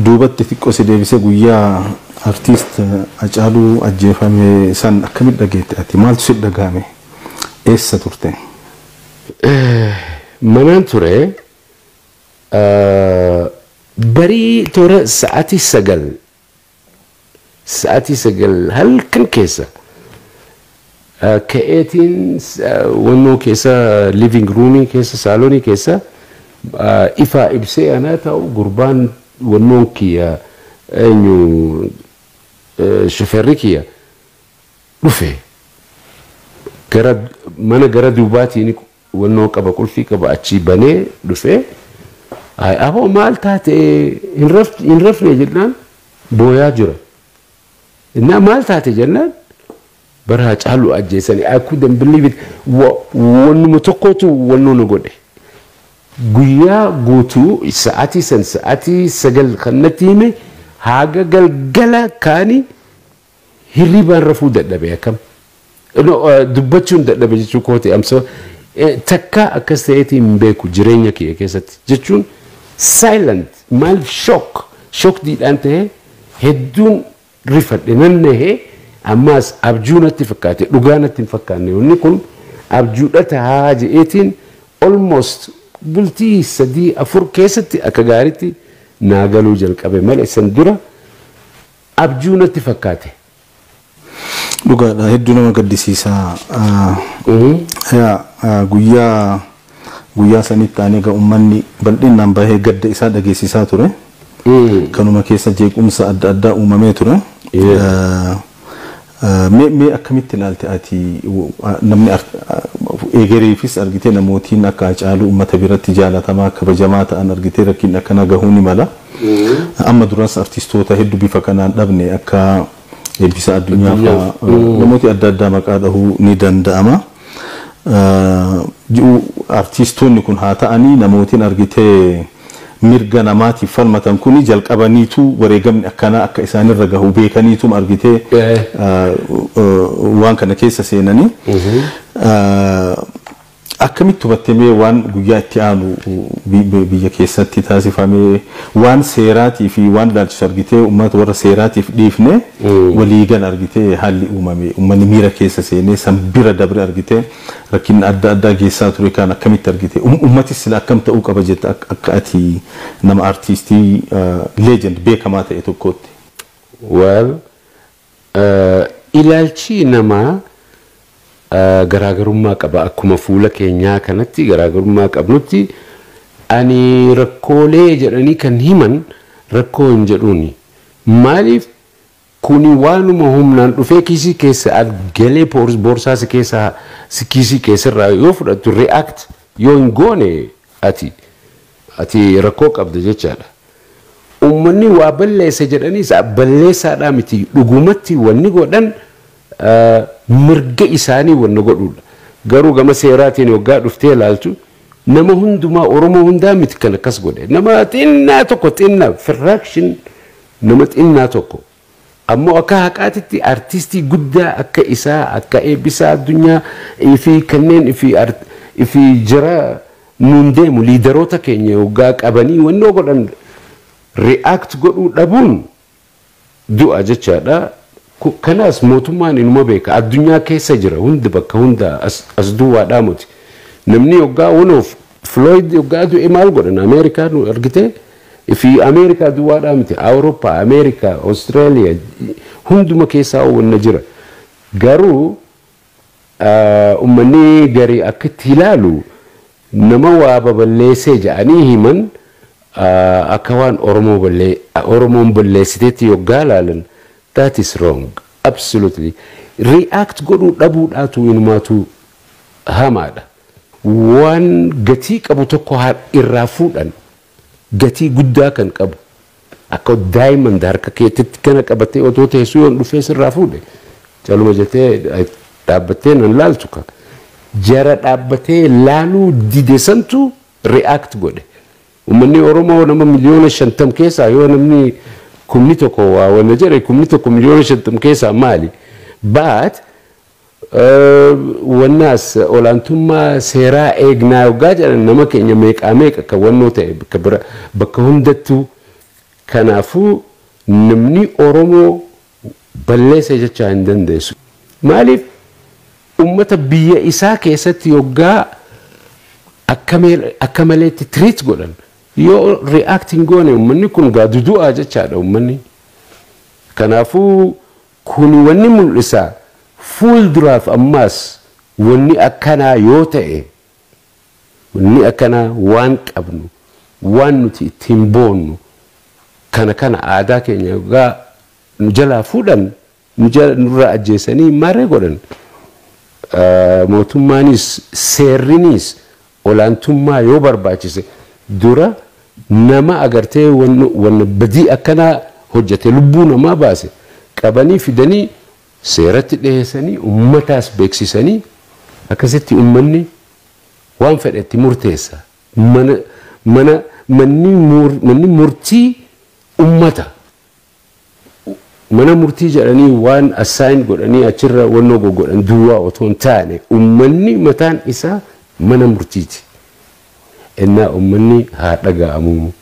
duubatti xiqqoo si deebisee guyyaa artiist Hacaaluu ajjeefame san akkamitti dhageette ati? Maaltu si dhagahame? Eessa turte? Manaan ture barii toora sa'aatii 9 halkan keessa ka'eetiin wannoo keessa living roomii keessa saalonii keessa ifa ibsee anaa ta'u gurbaan wannoon kiyya eenyu shoferri kiyya dhufe mana gara duubaatiin wannoo qaba qulfii qaba achi banee dhufe aboo maal taate hin rafne jennaan booyaa jira innaa maal taate jennaan bara Hacaaluu ajjeesanii I couldn't believe it wannuma tokkotu wannoo na godhe guyyaa guutuu sa'aatii 9 kannatti hime haga galgala kaani hirribaan rafuu dadhabe akkam dubbachuun dadhabe jechuu kooti amsa takka akkas ta'eetii hin beeku jireenya kiyya keessatti jechuun silent maal shock diidhaan ta'e hedduun rifadhe nannahee ammaas abjuu natti fakkaate dhugaa natti hin fakkaanne wanni kun abjuudha tahaa je'eetiin almost bultii 3-4 keessatti akka gaariitti naagaluu jalqabe malee san dura abjuu natti fakkaate. Dhugaadha hedduu nama gaddisiisaa. Guyyaa sanitti aanee egaa uummanni bal'inaan bahee gadda isaa dhageessisaa ture. Kanuma keessa jeequmsa adda addaa uumamee ture. Mee akkamitti ilaalte ati namni eegeriifis argitee namootiin akka Hacaaluu uummata biratti jaalatamaa kabajamaa ta'an argitee rakkin akkana gahuu ni mala. Amma duras artistoota hedduu bifa kanaan dhabne akka eebbisa addunyaa fa'aa namooti adda addaa maqaa dhahuu ni danda'ama. Artistoonni kun haa ta'anii namootiin argitee mirga namaatiif falmatan kuni jalqabaniitu wareegamni akkanaa akka isaanirra gahu beekaniitu argitee waan kana keessa seenanii akkamitti hubattamee waan guyyaa itti aanu biyya keessatti taasifamee waan seeraatii fi waan ilaalchisu argitee uummata warra seeraatiif dhiifne waliigan argitee haalli uumame uummanni miira keessa seenee san bira dabre argitee rakkin adda addaa geessaa ture kan akkamitti argitee uummatis sila akkam ta'uu qaba jetta akka ati nama artistii legend beekamaa ta'e tokkotti. Well ilaalchi namaa garaagarummaa qaba akkuma fuula keenyaa kanatti garaagarummaa qabnutti ani rakkoolee jedhanii kan himan rakkoo hin jedhuuni maaliif kuni waanuma humnaan dhufee kiisii keessa galee boorsaa si keessa kiisii keessarraa yoo fudhattu react yoo hin goone ati rakkoo qabda jechaadha. Uummanni waa balleessa jedhaniis balleessaadhaa miti dhugumatti wanni godhan mirga isaanii wanna godhuudha. Garuu gama seeraatiin waggaa dhuftee ilaaltu nama hundumaa Oromoo hundaa miti kan akkas godhe. Nama xinnaa tokko fraction nama xinnaa tokko. Ammoo akka haqaatitti artistii guddaa akka isaa akka eebbisaa addunyaa fi kanneen fi jara nuun deemu liidaroota keenya waggaa qabanii wannoo godhan react godhuu dhabuun du'a jechaadha. Kanas mootummaan inuma beeka addunyaa keessa jira hundi bakka hunda as duwwaadhaa muti namni waggaa one of Floyd waggaa du'e maal godhan Ameerikaa nu argite fi Ameerikaa duwwaadhaa miti Awurooppaa Ameerikaa Austraaliyaa hunduma keessaa wanna jira garuu uummanni garii akka itti ilaalu nama waa baballeessee jedhanii himan akka waan Oromoon balleessiteetti waggaa ilaalan. That is wrong. Absolutely. React godhuu dhabuudhaatu inumaatu hamaadha. Waan gatii qabu tokko irraa fuudhan gatii guddaa kan qabu akka diamond harka keetitti kana qabatee otoo teessuu yoon dhufee sirraa fuudhe caluma jettee dhaabbattee nan laaltu ka jara dhaabbatee laaluu didesantu react godhe. Uummanni Oromoo nama miliyoona 50 keessaa yoo namni kumni tokko waa wanna jedhe kumni tokko miliyoona 50 keessaa maali but wannaas olaantummaa seeraa eegnaa waggaa jedhan nama keenya meeqa kan wannoo ta'e bakka hundattuu Kanaafuu namni Oromoo balleessa jechaa hin dandeessu. Maaliif ummata biyya isaa keessatti yoggaa akka maleetti treat godhan yoo reacting goone ummanni kun gaadudu'aa jechaadha ummanni. Kanaafuu kun wanni mul'isa fuulduraaf ammaas wanni akkanaa yoo ta'e wanni akkanaa waan qabnu waan nuti ittiin boonnu kana aadaa keenya yoggaa nu jalaa fuudhan nurraa ajjeesanii maarree godhan. Mootummaanis seerrinis olaantummaa yoo barbaachise dura nama agartee wanna badii akkanaa hojjete lubbuu namaa baase qabanii fidanii seeratti dhiyeessanii ummataas beeksisanii akkasitti ummanni waan fedhetti murteessa. Manni murtii ummata. Mana murtii jedhanii waan assign godhanii achirra wannoo godhan duwwaa otoo hin taane ummanni mataan isaa mana murtiiti. Innaa ummanni haa dhaga'amu.